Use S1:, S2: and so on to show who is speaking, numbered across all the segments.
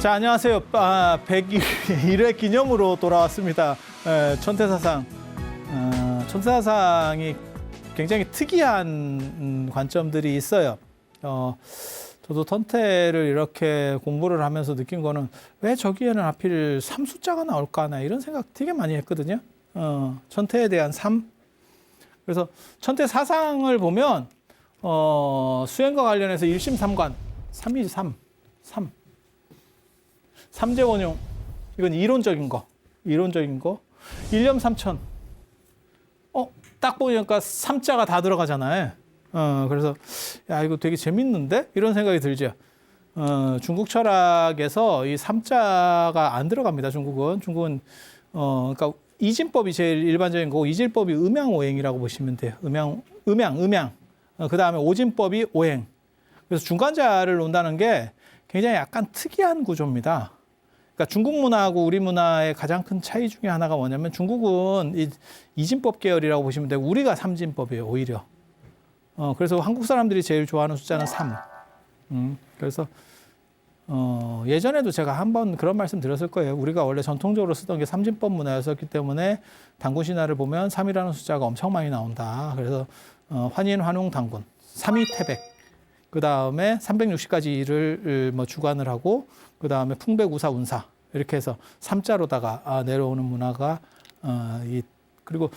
S1: 자, 안녕하세요. 101회 기념으로 돌아왔습니다. 천태사상. 천태사상이 굉장히 특이한 관점들이 있어요. 저도 천태를 이렇게 공부를 하면서 느낀 거는 왜 저기에는 하필 3숫자가 나올까나 이런 생각 되게 많이 했거든요. 천태에 대한 3. 그래서 천태 사상을 보면 수행과 관련해서 1심 3관, 3이 3. 삼재원용, 이건 이론적인 거. 일념 삼천. 딱 보니까 3자가 다 들어가잖아요. 그래서 야, 이거 되게 재밌는데? 이런 생각이 들죠. 중국 철학에서 이 3자가 안 들어갑니다. 중국은 그러니까 이진법이 제일 일반적인 거고, 이질법이 음양오행이라고 보시면 돼요. 음양. 그 다음에 오진법이 오행. 그래서 중간자를 논다는 게 굉장히 약간 특이한 구조입니다. 그러니까 중국 문화하고 우리 문화의 가장 큰 차이 중에 하나가 뭐냐면, 중국은 이진법 계열이라고 보시면 되고, 우리가 삼진법이에요, 오히려. 그래서 한국 사람들이 제일 좋아하는 숫자는 3. 그래서 예전에도 제가 한번 그런 말씀 드렸을 거예요. 우리가 원래 전통적으로 쓰던 게 삼진법 문화였었기 때문에 당군 신화를 보면 3이라는 숫자가 엄청 많이 나온다. 그래서 환인, 환웅, 당군, 3위 태백, 그 다음에 360가지를 주관을 하고, 그 다음에 풍백, 우사, 운사, 이렇게 해서 3자로다가 내려오는 문화가 그리고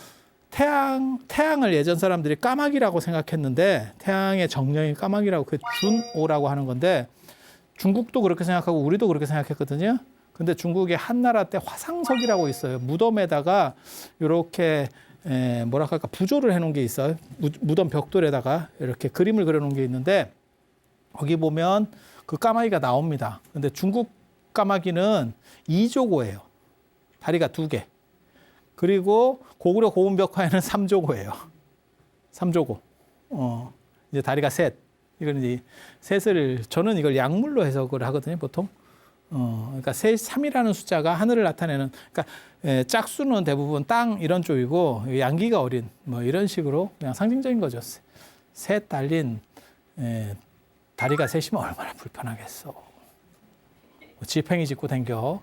S1: 태양을 예전 사람들이 까마귀라고 생각했는데, 태양의 정령이 까마귀라고, 그 준오라고 하는 건데, 중국도 그렇게 생각하고 우리도 그렇게 생각했거든요. 근데 중국의 한나라 때 화상석이라고 있어요. 무덤에다가 이렇게 뭐랄까 부조를 해놓은 게 있어요. 무덤 벽돌에다가 이렇게 그림을 그려놓은 게 있는데, 거기 보면 그 까마귀가 나옵니다. 근데 중국 까마귀는 2조고예요. 다리가 2개. 그리고 고구려 고운벽화에는 3조고예요. 3조고. 이제 다리가 셋. 이건 이제 셋을, 저는 이걸 약물로 해석을 하거든요, 보통. 그러니까 3이라는 숫자가 하늘을 나타내는, 그러니까 짝수는 대부분 땅 이런 쪽이고, 양기가 어린 뭐 이런 식으로 그냥 상징적인 거죠. 셋 달린 다리가 셋이면 얼마나 불편하겠어. 지팽이 짚고 댕겨.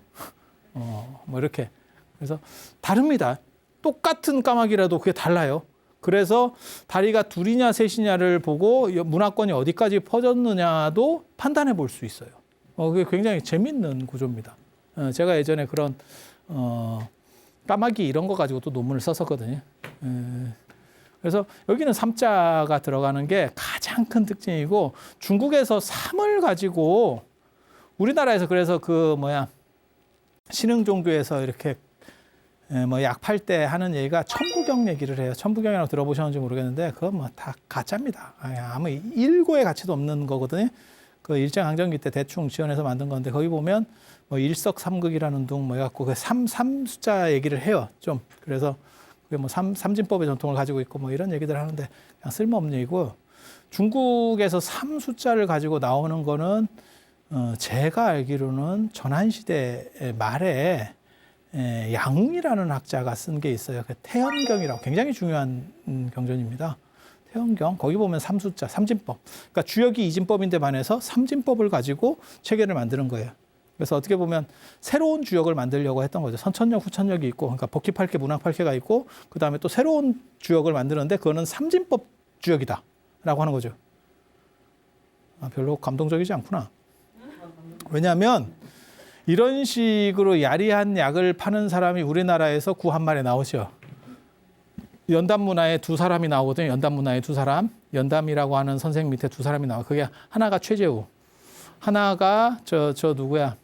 S1: 뭐 이렇게. 그래서 다릅니다. 똑같은 까마귀라도 그게 달라요. 그래서 다리가 둘이냐 셋이냐를 보고 문화권이 어디까지 퍼졌느냐도 판단해 볼 수 있어요. 그게 굉장히 재밌는 구조입니다. 제가 예전에 그런 까마귀 이런 거 가지고 또 논문을 썼었거든요. 그래서 여기는 3자가 들어가는 게 가장 큰 특징이고, 중국에서 3을 가지고 우리나라에서 그래서 신흥 종교에서 이렇게 약 팔 때 하는 얘기가 천부경 얘기를 해요. 천부경이라고 들어보셨는지 모르겠는데, 그건 다 가짜입니다. 아무 일고의 가치도 없는 거거든요. 그 일제강점기 때 대충 지어내서 만든 건데, 거기 보면 일석삼극이라는 둥 해갖고 그 3 숫자 얘기를 해요. 좀. 그래서 그게 삼진법의 전통을 가지고 있고 이런 얘기들 하는데, 그냥 쓸모없는 얘기고, 중국에서 3 숫자를 가지고 나오는 거는 제가 알기로는 전한시대 말에 양웅이라는 학자가 쓴 게 있어요. 그 태연경이라고, 굉장히 중요한 경전입니다. 태연경, 거기 보면 3숫자, 삼진법. 그러니까 주역이 이진법인데 반해서 삼진법을 가지고 체계를 만드는 거예요. 그래서 어떻게 보면 새로운 주역을 만들려고 했던 거죠. 선천력, 후천력이 있고, 그러니까 복귀팔계, 문학팔계가 있고, 그 다음에 또 새로운 주역을 만드는데 그거는 삼진법 주역이다 라고 하는 거죠. 별로 감동적이지 않구나. 왜냐하면 이런 식으로 야리한 약을 파는 사람이 우리나라에서 구한말에 나오죠. 연담 문화에 2사람이 나오거든요. 연담 문화에 2사람. 연담이라고 하는 선생 밑에 2사람이 나와요. 그게 하나가 최재우, 하나가 누구야?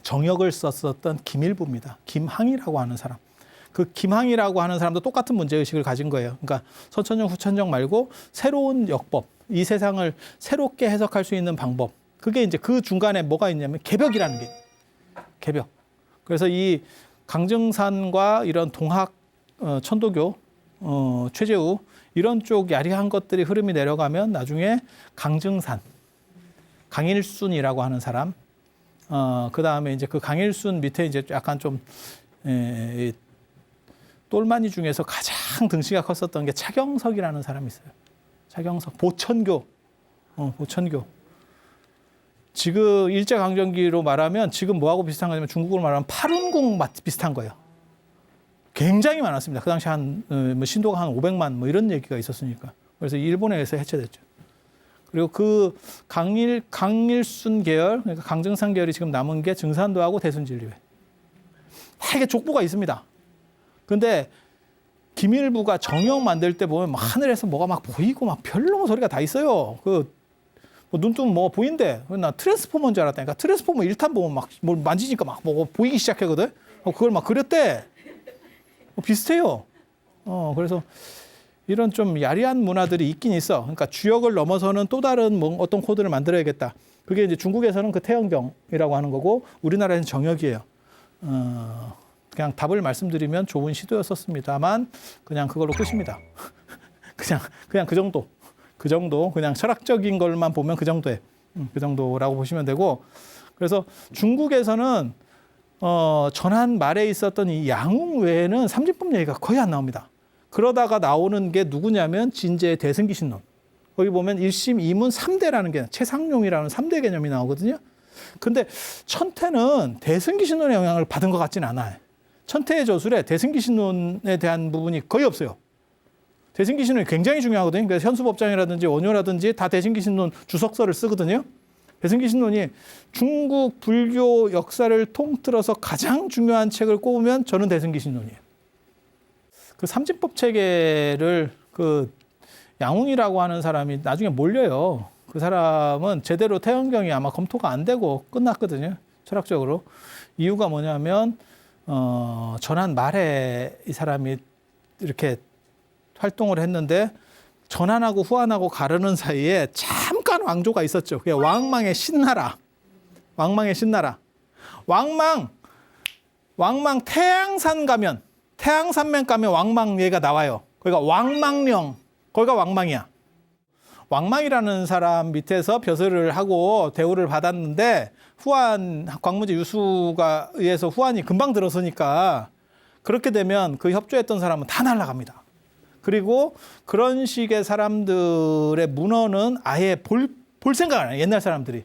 S1: 정역을 썼었던 김일부입니다. 김항이라고 하는 사람. 그 김항이라고 하는 사람도 똑같은 문제의식을 가진 거예요. 그러니까 선천적, 후천적 말고 새로운 역법, 이 세상을 새롭게 해석할 수 있는 방법. 그게 이제 그 중간에 뭐가 있냐면 개벽이라는 게, 개벽. 그래서 이 강증산과 이런 동학, 천도교, 최재우, 이런 쪽 야리한 것들이 흐름이 내려가면 나중에 강증산, 강일순이라고 하는 사람, 그 다음에 이제 그 강일순 밑에 이제 약간 좀, 똘마니 중에서 가장 등치가 컸었던 게 차경석이라는 사람이 있어요. 차경석, 보천교, 보천교. 지금 일제강점기로 말하면 지금 뭐하고 비슷한 거냐면 중국으로 말하면 파룬궁 비슷한 거예요. 굉장히 많았습니다. 그 당시 뭐 신도가 한 500만 뭐 이런 얘기가 있었으니까. 그래서 일본에 의해서 해체됐죠. 그리고 그 강일순 계열, 그러니까 강정상 계열이 지금 남은 게 증산도하고 대순진리회. 되게 족보가 있습니다. 근데 기밀부가 정형 만들 때 보면 막 하늘에서 뭐가 막 보이고 막 별로 소리가 다 있어요. 눈 뜨면 뭐가 보인대. 나 트랜스포머인 줄 알았다니까. 트랜스포머 1탄 보면 막 뭘 만지니까 막 뭐가 보이기 시작하거든. 그걸 막 그렸대. 비슷해요. 그래서 이런 좀 야리한 문화들이 있긴 있어. 그러니까 주역을 넘어서는 또 다른 뭐 어떤 코드를 만들어야겠다. 그게 이제 중국에서는 그 태영경이라고 하는 거고 우리나라에서는 정역이에요. 그냥 답을 말씀드리면 좋은 시도였었습니다만 그냥 그걸로 끝입니다. 그냥 그 정도. 그 정도. 그냥 철학적인 걸만 보면 그 정도에. 그 정도라고 보시면 되고. 그래서 중국에서는 전한 말에 있었던 이 양웅 외에는 삼진법 얘기가 거의 안 나옵니다. 그러다가 나오는 게 누구냐면 진제의 대승기신론. 거기 보면 1심, 2문, 3대라는 게 최상용이라는 3대 개념이 나오거든요. 근데 천태는 대승기신론의 영향을 받은 것 같지는 않아요. 천태의 저술에 대승기신론에 대한 부분이 거의 없어요. 대승기신론이 굉장히 중요하거든요. 그래서 현수법장이라든지 원효라든지 다 대승기신론 주석서를 쓰거든요. 대승기신론이 중국 불교 역사를 통틀어서 가장 중요한 책을 꼽으면 저는 대승기신론이에요. 그 삼진법 체계를 그 양웅이라고 하는 사람이 나중에 몰려요. 그 사람은 제대로 태영경이 아마 검토가 안 되고 끝났거든요. 철학적으로. 이유가 뭐냐면 전한 말에 이 사람이 이렇게 활동을 했는데 전한하고 후한하고 가르는 사이에 잠깐 왕조가 있었죠. 그게 왕망의 신나라. 왕망의 신나라. 왕망 태양산 가면 태양산맥 가면 왕망 얘가 나와요. 거기가 왕망령. 거기가 왕망이야. 왕망이라는 사람 밑에서 벼슬을 하고 대우를 받았는데 후한 광무제 유수가 의해서 후한이 금방 들어서니까 그렇게 되면 그 협조했던 사람은 다 날아갑니다. 그리고 그런 식의 사람들의 문헌은 아예 볼 생각을 안 해요. 옛날 사람들이.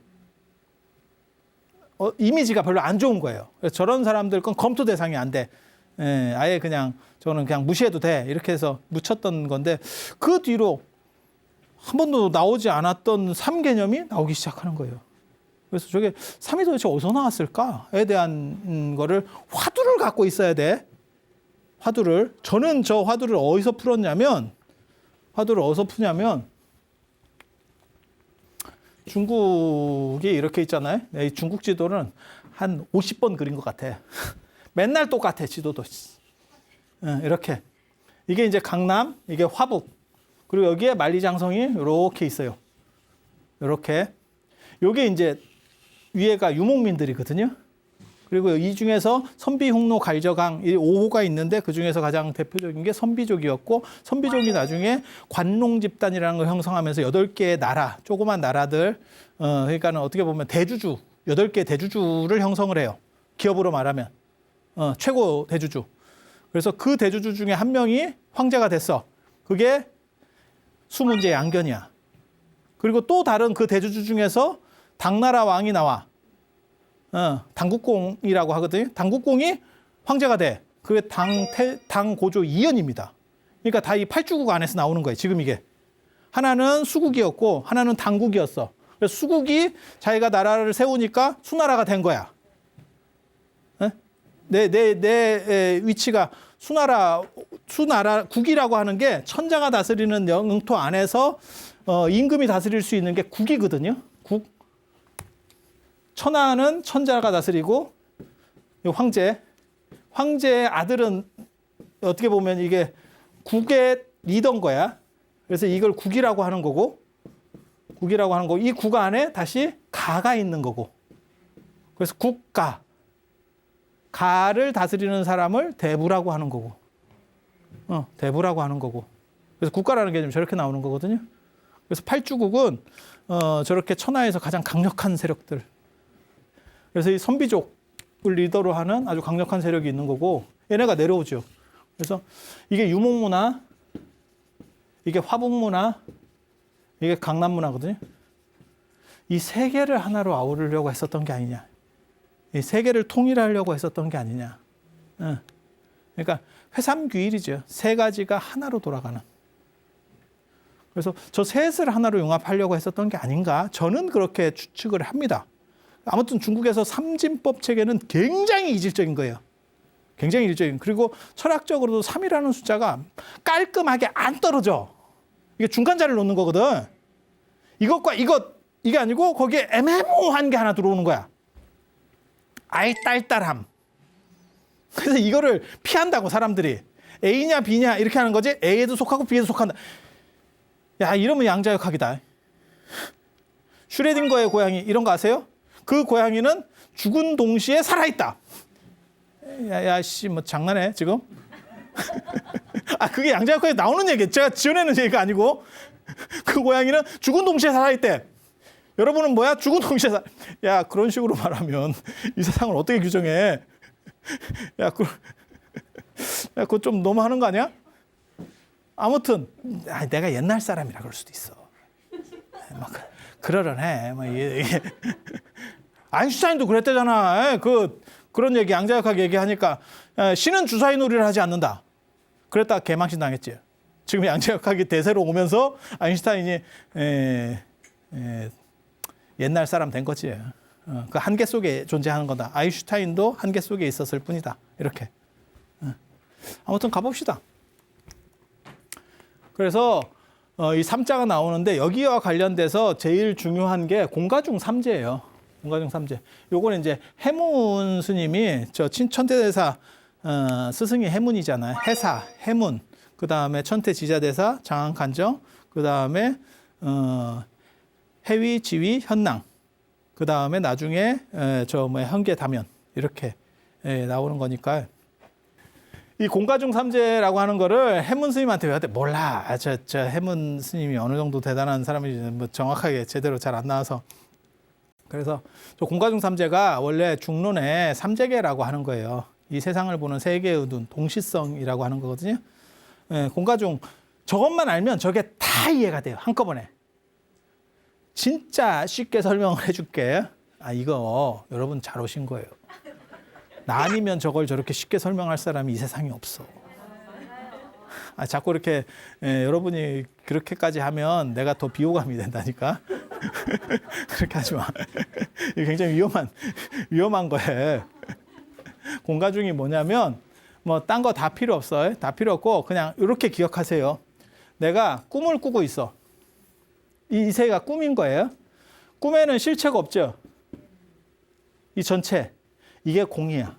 S1: 이미지가 별로 안 좋은 거예요. 그래서 저런 사람들 건 검토 대상이 안 돼. 아예 그냥 저는 그냥 무시해도 돼. 이렇게 해서 묻혔던 건데 그 뒤로 한 번도 나오지 않았던 삼개념이 나오기 시작하는 거예요. 그래서 저게 삼이 도대체 어디서 나왔을까에 대한 거를 화두를 갖고 있어야 돼. 화두를. 저는 저 화두를 어디서 풀었냐면 중국이 이렇게 있잖아요. 이 중국 지도는 한 50번 그린 것 같아. 맨날 똑같아, 지도도. 이렇게. 이게 이제 강남, 이게 화북. 그리고 여기에 만리장성이 이렇게 있어요. 이렇게. 요게 이제 위에가 유목민들이거든요. 그리고 이 중에서 선비흉노 갈저강 이 5호가 있는데 그 중에서 가장 대표적인 게 선비족이었고 선비족이 나중에 관농 집단이라는 걸 형성하면서 8개의 나라, 조그만 나라들 그러니까는 어떻게 보면 대주주, 8개 대주주를 형성을 해요. 기업으로 말하면. 최고 대주주. 그래서 그 대주주 중에 한 명이 황제가 됐어. 그게 수문제 양견이야. 그리고 또 다른 그 대주주 중에서 당나라 왕이 나와. 당국공이라고 하거든요. 당국공이 황제가 돼. 그게 당고조 이연입니다. 그러니까 다 이 팔주국 안에서 나오는 거예요. 지금 이게. 하나는 수국이었고 하나는 당국이었어. 그래서 수국이 자기가 나라를 세우니까 수나라가 된 거야. 내 위치가 수나라 국이라고 하는 게 천자가 다스리는 영토 안에서 임금이 다스릴 수 있는 게 국이거든요. 국. 천하는 천자가 다스리고 황제의 아들은 어떻게 보면 이게 국의 리더인 거야. 그래서 이걸 국이라고 하는 거고 이 국 안에 다시 가가 있는 거고. 그래서 국가. 가를 다스리는 사람을 대부라고 하는 거고. 대부라고 하는 거고. 그래서 국가라는 개념이 저렇게 나오는 거거든요. 그래서 팔주국은 저렇게 천하에서 가장 강력한 세력들. 그래서 이 선비족을 리더로 하는 아주 강력한 세력이 있는 거고 얘네가 내려오죠. 그래서 이게 유목문화, 이게 화북문화, 이게 강남문화거든요. 이 세계를 하나로 아우르려고 했었던 게 아니냐. 이 세계를 통일하려고 했었던 게 아니냐. 그러니까 회삼귀일이죠. 세 가지가 하나로 돌아가는. 그래서 저 셋을 하나로 융합하려고 했었던 게 아닌가. 저는 그렇게 추측을 합니다. 아무튼 중국에서 삼진법 체계는 굉장히 이질적인 거예요. 굉장히 이질적인. 그리고 철학적으로도 3이라는 숫자가 깔끔하게 안 떨어져. 이게 중간자를 놓는 거거든. 이것과 이게 아니고 거기에 애매모호한 게 하나 들어오는 거야. 알딸딸함. 그래서 이거를 피한다고 사람들이. A냐 B냐 이렇게 하는 거지. A에도 속하고 B에도 속한다. 야, 이러면 양자역학이다. 슈레딩거의 고양이 이런 거 아세요? 그 고양이는 죽은 동시에 살아있다. 씨, 뭐 장난해 지금? 아, 그게 양자역학에 나오는 얘기예요. 제가 지어내는 얘기가 아니고. 그 고양이는 죽은 동시에 살아있대. 여러분은 뭐야? 죽은 동시에 야, 그런 식으로 말하면 이 세상을 어떻게 규정해? 야, 그거 좀 너무 하는 거 아니야? 아무튼 내가 옛날 사람이라 그럴 수도 있어. 막 그러려네. 막 아인슈타인도 그랬대잖아. 그런 얘기 양자역학 얘기하니까 신은 주사위 놀이를 하지 않는다. 그랬다가 개망신 당했지. 지금 양자역학이 대세로 오면서 아인슈타인이 옛날 사람 된 거지. 그 한계 속에 존재하는 거다. 아인슈타인도 한계 속에 있었을 뿐이다. 이렇게. 아무튼 가봅시다. 그래서 이 삼자가 나오는데 여기와 관련돼서 제일 중요한 게 공가중 삼재예요. 공가중 삼재. 요거는 이제 해문 스님이 저 천태대사 스승이 해문이잖아요. 해사, 해문. 그 다음에 천태지자대사, 장안간정. 그 다음에 해위, 지위, 현랑. 그 다음에 나중에 현계다면 이렇게 나오는 거니까. 이 공가중 삼재라고 하는 거를 해문 스님한테 왜 몰라. 저 해문 스님이 어느 정도 대단한 사람인지 뭐 정확하게 제대로 잘 안 나와서. 그래서 저 공가중 삼재가 원래 중론의 삼재계라고 하는 거예요. 이 세상을 보는 세계의 눈, 동시성이라고 하는 거거든요. 공가중 저것만 알면 저게 다 이해가 돼요. 한꺼번에. 진짜 쉽게 설명을 해줄게. 이거 여러분 잘 오신 거예요. 나 아니면 저걸 저렇게 쉽게 설명할 사람이 이 세상에 없어. 자꾸 이렇게 여러분이 그렇게까지 하면 내가 더 비호감이 된다니까. 그렇게 하지 마. 이게 굉장히 위험한 거예요. 공가중이 뭐냐면 뭐 딴 거 다 필요 없어요. 다 필요 없고 그냥 이렇게 기억하세요. 내가 꿈을 꾸고 있어. 이 세계가 꿈인 거예요. 꿈에는 실체가 없죠. 이 전체. 이게 공이야.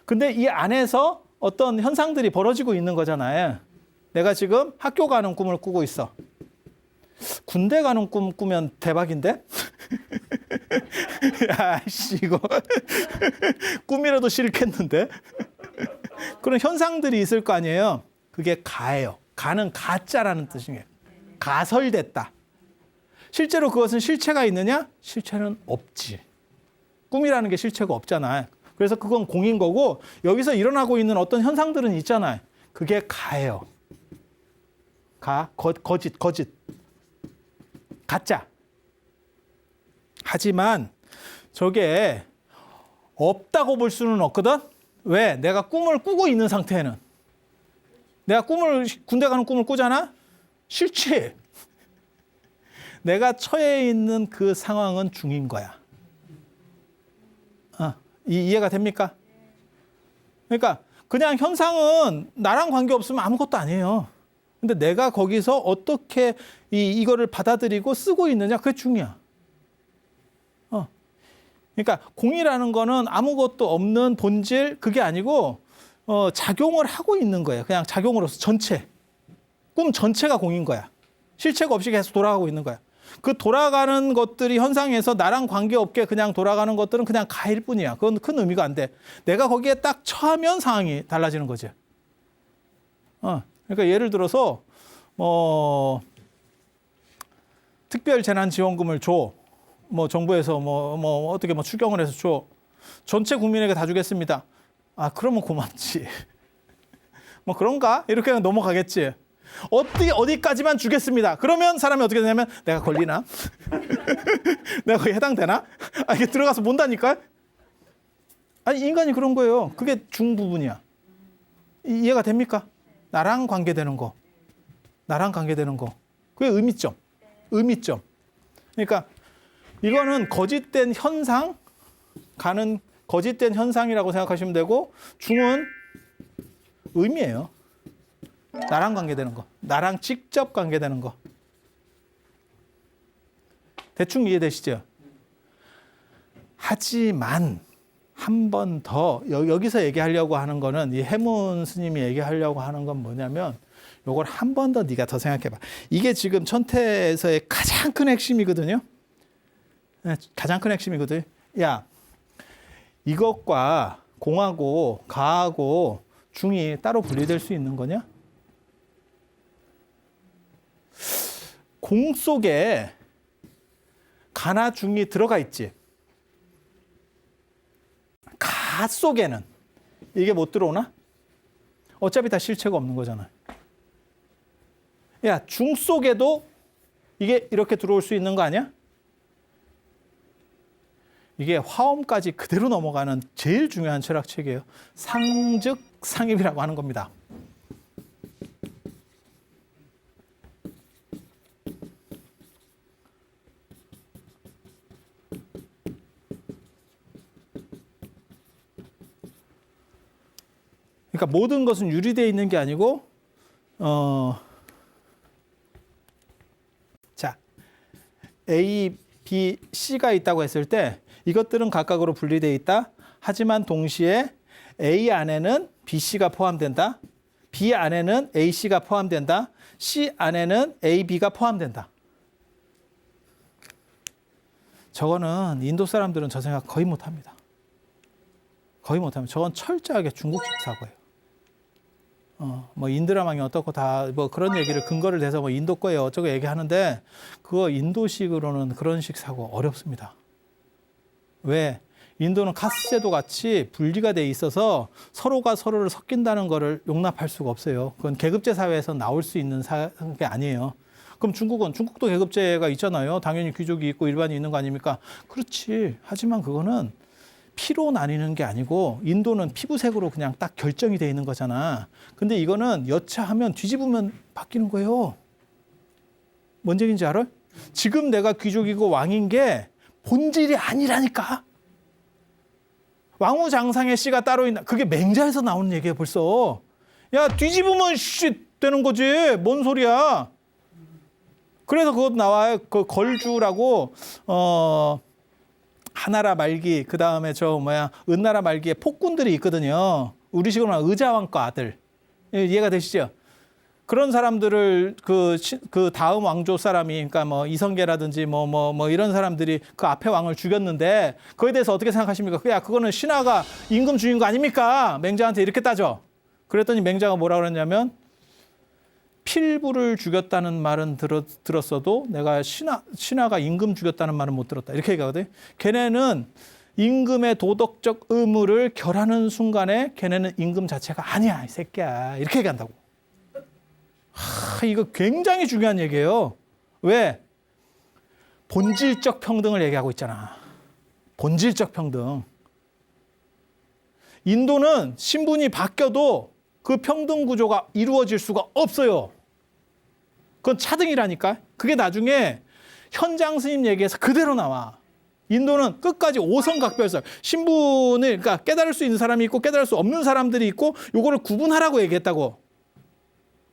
S1: 근데 이 안에서 어떤 현상들이 벌어지고 있는 거잖아요. 내가 지금 학교 가는 꿈을 꾸고 있어. 군대 가는 꿈 꾸면 대박인데? 야, 씨, 이거. 꿈이라도 싫겠는데? 그런 현상들이 있을 거 아니에요? 그게 가예요. 가는 가짜라는 뜻이에요. 가설됐다. 실제로 그것은 실체가 있느냐? 실체는 없지. 꿈이라는 게 실체가 없잖아요. 그래서 그건 공인 거고 여기서 일어나고 있는 어떤 현상들은 있잖아요. 그게 가예요. 거짓. 가짜. 하지만 저게 없다고 볼 수는 없거든. 왜? 내가 꿈을 꾸고 있는 상태에는. 내가 군대 가는 꿈을 꾸잖아? 싫지. 내가 처해 있는 그 상황은 중인 거야. 이해가 됩니까? 그러니까 그냥 현상은 나랑 관계없으면 아무것도 아니에요. 근데 내가 거기서 어떻게 이거를 받아들이고 쓰고 있느냐, 그게 중요해. 그러니까 공이라는 거는 아무것도 없는 본질, 그게 아니고 작용을 하고 있는 거예요. 그냥 작용으로서 전체. 꿈 전체가 공인 거야. 실체가 없이 계속 돌아가고 있는 거야. 그 돌아가는 것들이 현상에서 나랑 관계없게 그냥 돌아가는 것들은 그냥 가일 뿐이야. 그건 큰 의미가 안 돼. 내가 거기에 딱 처하면 상황이 달라지는 거지. 그러니까 예를 들어서 특별재난지원금을 줘. 정부에서 어떻게 추경을 해서 줘. 전체 국민에게 다 주겠습니다. 그러면 고맙지. 그런가? 이렇게 넘어가겠지. 어디까지만 주겠습니다. 그러면 사람이 어떻게 되냐면 내가 걸리나? 내가 거기 해당되나? 이게 들어가서 본다니까? 아니 인간이 그런 거예요. 그게 중부분이야. 이해가 됩니까? 나랑 관계되는 거. 나랑 관계되는 거. 그게 의미점. 의미점. 그러니까 이거는 거짓된 현상, 가는 거짓된 현상이라고 생각하시면 되고 중은 의미예요. 나랑 관계되는 거. 나랑 직접 관계되는 거. 대충 이해되시죠? 하지만 한 번 더 여기서 얘기하려고 하는 거는 이 해문 스님이 얘기하려고 하는 건 뭐냐면 요걸 한 번 더 네가 더 생각해봐. 이게 지금 천태에서의 가장 큰 핵심이거든요. 가장 큰 핵심이거든. 야, 이것과 공하고 가하고 중이 따로 분리될 수 있는 거냐? 공 속에 가나 중이 들어가 있지. 가 속에는 이게 못 들어오나? 어차피 다 실체가 없는 거잖아. 야, 중 속에도 이게 이렇게 들어올 수 있는 거 아니야? 이게 화엄까지 그대로 넘어가는 제일 중요한 철학책이에요. 상즉 상입이라고 하는 겁니다. 그러니까 모든 것은 유리되어 있는 게 아니고 자, A, B, C가 있다고 했을 때 이것들은 각각으로 분리되어 있다. 하지만 동시에 A 안에는 B, C가 포함된다. B 안에는 A, C가 포함된다. C 안에는 A, B가 포함된다. 저거는 인도 사람들은 저 생각 거의 못합니다. 거의 못합니다. 저건 철저하게 중국식 사고예요. 뭐 인드라망이 어떻고 다 뭐 그런 얘기를 근거를 대서 뭐 인도 거예요 어쩌고 얘기하는데 그거 인도식으로는 그런 식 사고 어렵습니다. 왜? 인도는 카스트 제도 같이 분리가 돼 있어서 서로가 서로를 섞인다는 거를 용납할 수가 없어요. 그건 계급제 사회에서 나올 수 있는 게 아니에요. 그럼 중국도 계급제가 있잖아요. 당연히 귀족이 있고 일반이 있는 거 아닙니까? 그렇지. 하지만 그거는 피로 나뉘는 게 아니고 인도는 피부색으로 그냥 딱 결정이 돼 있는 거잖아. 근데 이거는 여차하면 뒤집으면 바뀌는 거예요. 뭔 얘기인지 알아요? 지금 내가 귀족이고 왕인 게 본질이 아니라니까. 왕후장상의 씨가 따로 있나? 그게 맹자에서 나오는 얘기예요 벌써. 야 뒤집으면 씨 되는 거지. 뭔 소리야. 그래서 그것 나와요. 그 걸주라고 하나라 말기 그다음에 은나라 말기에 폭군들이 있거든요. 우리식으로 말하면 의자왕과 아들. 이해가 되시죠? 그런 사람들을 그 다음 왕조 사람이 그러니까 뭐 이성계라든지 뭐 이런 사람들이 그 앞에 왕을 죽였는데 그거에 대해서 어떻게 생각하십니까? 야 그거는 신하가 임금 죽인 거 아닙니까? 맹자한테 이렇게 따져. 그랬더니 맹자가 뭐라 그랬냐면 필부를 죽였다는 말은 들었어도 내가 신하가 임금 죽였다는 말은 못 들었다. 이렇게 얘기하거든. 걔네는 임금의 도덕적 의무를 결하는 순간에 걔네는 임금 자체가 아니야. 이 새끼야. 이렇게 얘기한다고. 이거 굉장히 중요한 얘기예요. 왜? 본질적 평등을 얘기하고 있잖아. 본질적 평등. 인도는 신분이 바뀌어도 그 평등 구조가 이루어질 수가 없어요. 그건 차등이라니까. 그게 나중에 현장 스님 얘기에서 그대로 나와. 인도는 끝까지 오성각별설. 신분을 그러니까 깨달을 수 있는 사람이 있고 깨달을 수 없는 사람들이 있고 요거를 구분하라고 얘기했다고.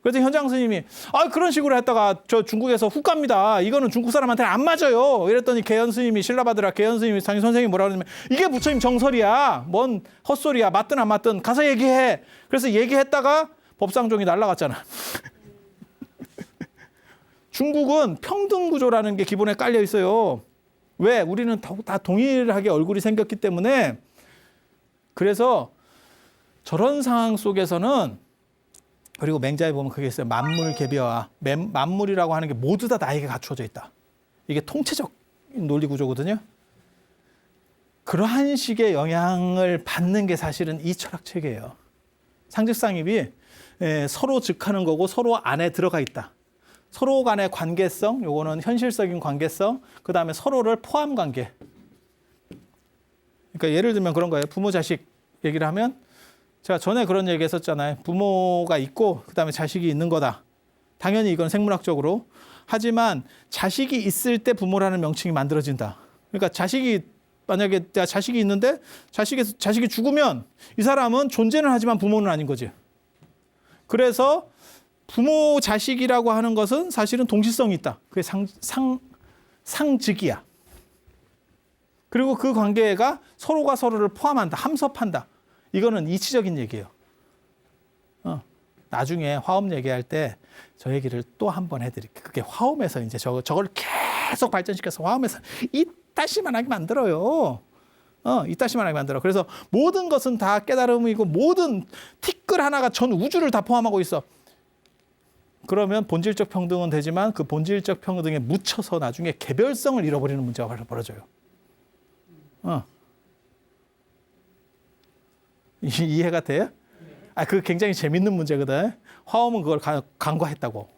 S1: 그래서 현장 스님이 그런 식으로 했다가 저 중국에서 훅 갑니다. 이거는 중국 사람한테는 안 맞아요. 이랬더니 개연 스님이 신라받으라 개연 스님이 자기 선생님이 뭐라 그러냐면 이게 부처님 정설이야. 뭔 헛소리야. 맞든 안 맞든 가서 얘기해. 그래서 얘기했다가 법상종이 날아갔잖아. 중국은 평등 구조라는 게 기본에 깔려 있어요. 왜? 우리는 다 동일하게 얼굴이 생겼기 때문에. 그래서 저런 상황 속에서는 그리고 맹자에 보면 그게 있어요. 만물개비와 만물이라고 하는 게 모두 다 나에게 갖추어져 있다. 이게 통체적 논리 구조거든요. 그러한 식의 영향을 받는 게 사실은 이 철학체계예요. 상직상입이 서로 즉하는 거고 서로 안에 들어가 있다. 서로 간의 관계성, 요거는 현실적인 관계성, 그 다음에 서로를 포함 관계. 그러니까 예를 들면 그런 거예요. 부모 자식 얘기를 하면 제가 전에 그런 얘기 했었잖아요. 부모가 있고 그 다음에 자식이 있는 거다. 당연히 이건 생물학적으로. 하지만 자식이 있을 때 부모라는 명칭이 만들어진다. 그러니까 만약에 내가 자식이 있는데 자식이 죽으면 이 사람은 존재는 하지만 부모는 아닌 거지. 그래서 부모 자식이라고 하는 것은 사실은 동시성이 있다. 그게 상즉이야. 그리고 그 관계가 서로가 서로를 포함한다. 함섭한다. 이거는 이치적인 얘기예요. 나중에 화엄 얘기할 때 저 얘기를 또 한 번 해드릴게요. 그게 화엄에서 이제 저걸 계속 발전시켜서 화엄에서 이따시만 하게 만들어요. 이따시만 하게 만들어. 그래서 모든 것은 다 깨달음이고 모든 티끌 하나가 전 우주를 다 포함하고 있어. 그러면 본질적 평등은 되지만 그 본질적 평등에 묻혀서 나중에 개별성을 잃어버리는 문제가 벌어져요. 이해가 돼요? 그거 굉장히 재밌는 문제거든. 화엄은 그걸 간과했다고.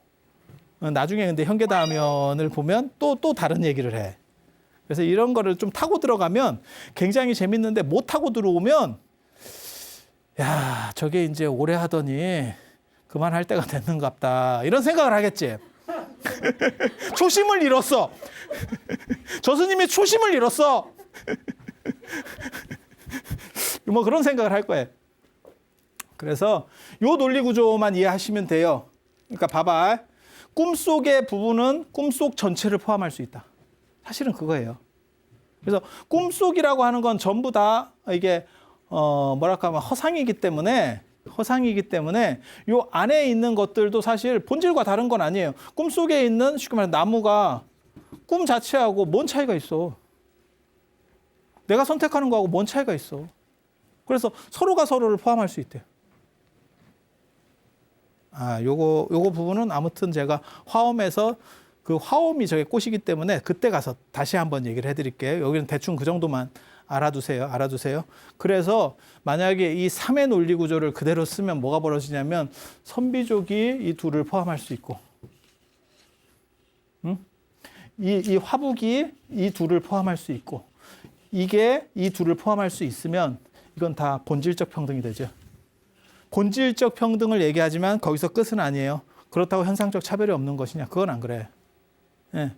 S1: 나중에 근데 현계다면을 보면 또 다른 얘기를 해. 그래서 이런 거를 좀 타고 들어가면 굉장히 재밌는데 못 타고 들어오면 야, 저게 이제 오래 하더니 그만할 때가 됐는갑다. 이런 생각을 하겠지. 초심을 잃었어. 저 스님이 초심을 잃었어. 뭐 그런 생각을 할 거예요. 그래서 요 논리 구조만 이해하시면 돼요. 그러니까 봐봐. 꿈속의 부분은 꿈속 전체를 포함할 수 있다. 사실은 그거예요. 그래서 꿈속이라고 하는 건 전부 다 이게 뭐랄까 하면 허상이기 때문에 요 안에 있는 것들도 사실 본질과 다른 건 아니에요. 꿈속에 있는 쉽게 말해 나무가 꿈 자체하고 뭔 차이가 있어. 내가 선택하는 거하고 뭔 차이가 있어. 그래서 서로가 서로를 포함할 수 있대요. 요거 부분은 아무튼 제가 화엄에서 그 화엄이 저게 꽃이기 때문에 그때 가서 다시 한번 얘기를 해드릴게요. 여기는 대충 그 정도만 알아두세요. 그래서 만약에 이 3의 논리 구조를 그대로 쓰면 뭐가 벌어지냐면 선비족이 이 둘을 포함할 수 있고, 이 화북이 이 둘을 포함할 수 있고, 이게 이 둘을 포함할 수 있으면 이건 다 본질적 평등이 되죠. 본질적 평등을 얘기하지만 거기서 끝은 아니에요. 그렇다고 현상적 차별이 없는 것이냐? 그건 안 그래. 예.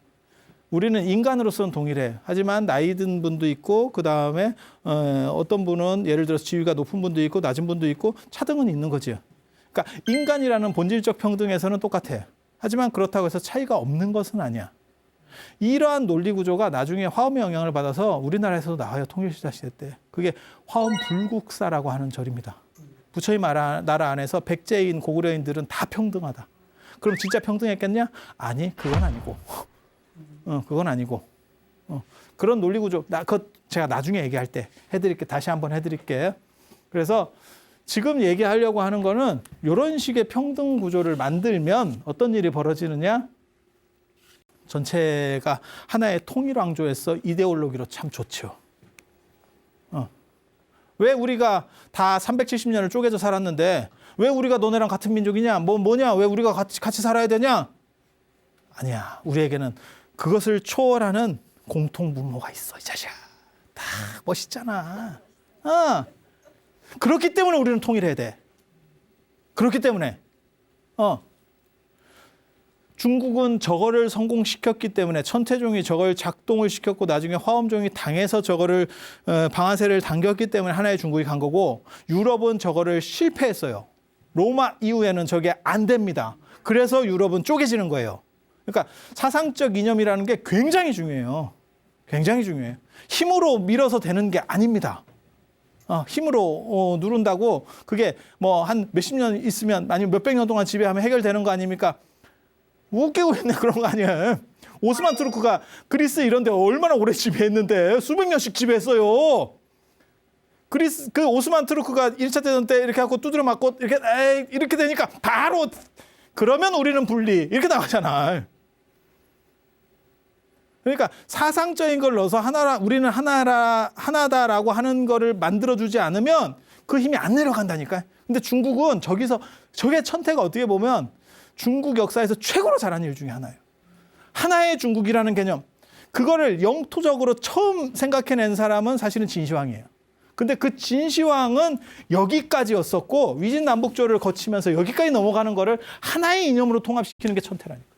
S1: 우리는 인간으로서는 동일해. 하지만 나이 든 분도 있고 그 다음에 어떤 분은 예를 들어서 지위가 높은 분도 있고 낮은 분도 있고 차등은 있는 거지. 그러니까 인간이라는 본질적 평등에서는 똑같아. 하지만 그렇다고 해서 차이가 없는 것은 아니야. 이러한 논리 구조가 나중에 화엄의 영향을 받아서 우리나라에서도 나와요. 통일시대 시대 때. 그게 화엄 불국사라고 하는 절입니다. 부처의 나라 안에서 백제인 고구려인들은 다 평등하다. 그럼 진짜 평등했겠냐? 아니, 그건 아니고. 그건 아니고. 그런 논리 구조, 그거 제가 나중에 얘기할 때 다시 한번 해드릴게요. 그래서 지금 얘기하려고 하는 거는 이런 식의 평등 구조를 만들면 어떤 일이 벌어지느냐? 전체가 하나의 통일왕조에서 이데올로기로 참 좋죠. 왜 우리가 다 370년을 쪼개져 살았는데 왜 우리가 너네랑 같은 민족이냐? 뭐냐? 왜 우리가 같이 살아야 되냐? 아니야. 우리에게는 그것을 초월하는 공통분모가 있어, 이 자식아. 다 멋있잖아. 그렇기 때문에 우리는 통일해야 돼. 그렇기 때문에. 중국은 저거를 성공시켰기 때문에 천태종이 저걸 작동을 시켰고 나중에 화엄종이 당해서 저거를 방아쇠를 당겼기 때문에 하나의 중국이 간 거고, 유럽은 저거를 실패했어요. 로마 이후에는 저게 안 됩니다. 그래서 유럽은 쪼개지는 거예요. 그러니까 사상적 이념이라는 게 굉장히 중요해요. 굉장히 중요해요. 힘으로 밀어서 되는 게 아닙니다. 힘으로 누른다고 그게 뭐 한 몇십 년 있으면 아니면 몇백 년 동안 지배하면 해결되는 거 아닙니까? 웃기고 있네. 그런 거 아니에요. 오스만 투르크가 그리스 이런 데 얼마나 오래 지배했는데 수백 년씩 지배했어요. 그 오스만 투르크가 1차 대전 때 이렇게 하고 두드려 맞고 이렇게 되니까 바로 그러면 우리는 분리 이렇게 나가잖아. 그러니까 사상적인 걸 넣어서 우리는 하나다라고 하는 거를 만들어주지 않으면 그 힘이 안 내려간다니까. 근데 중국은 저게 천태가 어떻게 보면 중국 역사에서 최고로 잘한 일 중에 하나예요. 하나의 중국이라는 개념. 그거를 영토적으로 처음 생각해낸 사람은 사실은 진시황이에요. 근데 그 진시황은 여기까지였었고 위진남북조를 거치면서 여기까지 넘어가는 거를 하나의 이념으로 통합시키는 게 천태라니까.